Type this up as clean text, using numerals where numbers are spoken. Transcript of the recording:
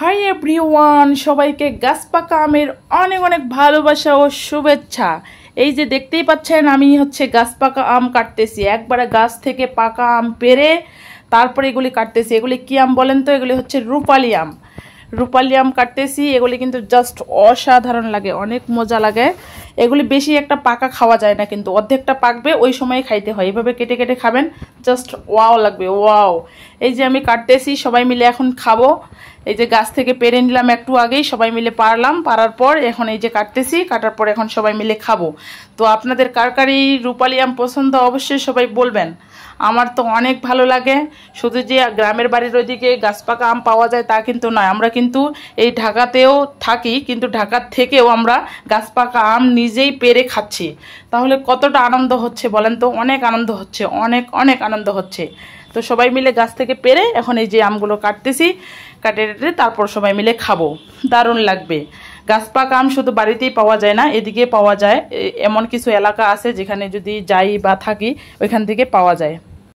Hi everyone, সবাইকে গাছ পাকা আমের অনেক অনেক ভালোবাসা ও শুভেচ্ছা। এই যে দেখতেই পাচ্ছেন, আমি গাছ পাকা আম কাটতেছি। একবারে গাছ থেকে পাকা আম পেড়ে তারপরে এগুলি কাটতেছি। এগুলি কি আম বলেন তো? এগুলি হচ্ছে রূপালি আম। রূপালি আম কাটতেছি। এগুলি কিন্তু জাস্ট অসাধারণ লাগে, অনেক মজা লাগে। এগুলি বেশি একটা পাকা খাওয়া যায় না, কিন্তু অর্ধেকটা পাকবে ওই সময় খাইতে হয়। এভাবে কেটে কেটে খাবেন, জাস্ট ওয়াও লাগবে, ওয়াও। এই যে আমি কাটতেছি, সবাই মিলে এখন খাবো। এই যে গাছ থেকে পেরে নিলাম একটু আগেই, সবাই মিলে পারলাম। পারার পর এখন এই যে কাটতেছি, কাটার পর এখন সবাই মিলে খাবো। তো আপনাদের কার কার এই রূপালি আম পছন্দ অবশ্যই সবাই বলবেন। আমার তো অনেক ভালো লাগে। শুধু যে গ্রামের বাড়ির ওইদিকে গাছ পাকা আম পাওয়া যায় তা কিন্তু নয়, আমরা কিন্তু এই ঢাকাতেও থাকি, কিন্তু ঢাকার থেকেও আমরা গাছ পাকা আম নিজেই পেরে খাচ্ছি। তাহলে কতটা আনন্দ হচ্ছে বলেন তো? অনেক আনন্দ হচ্ছে, অনেক অনেক আনন্দ হচ্ছে। তো সবাই মিলে গাছ থেকে পেরে এখন এই যে আমগুলো কাটতেছি, কাটে তারপর সবাই মিলে খাবো। দারুণ লাগবে। গাছ পাকা আম শুধু বাড়িতেই পাওয়া যায় না, এদিকে পাওয়া যায়। এমন কিছু এলাকা আছে যেখানে যদি যাই বা থাকি ওইখান থেকে পাওয়া যায়।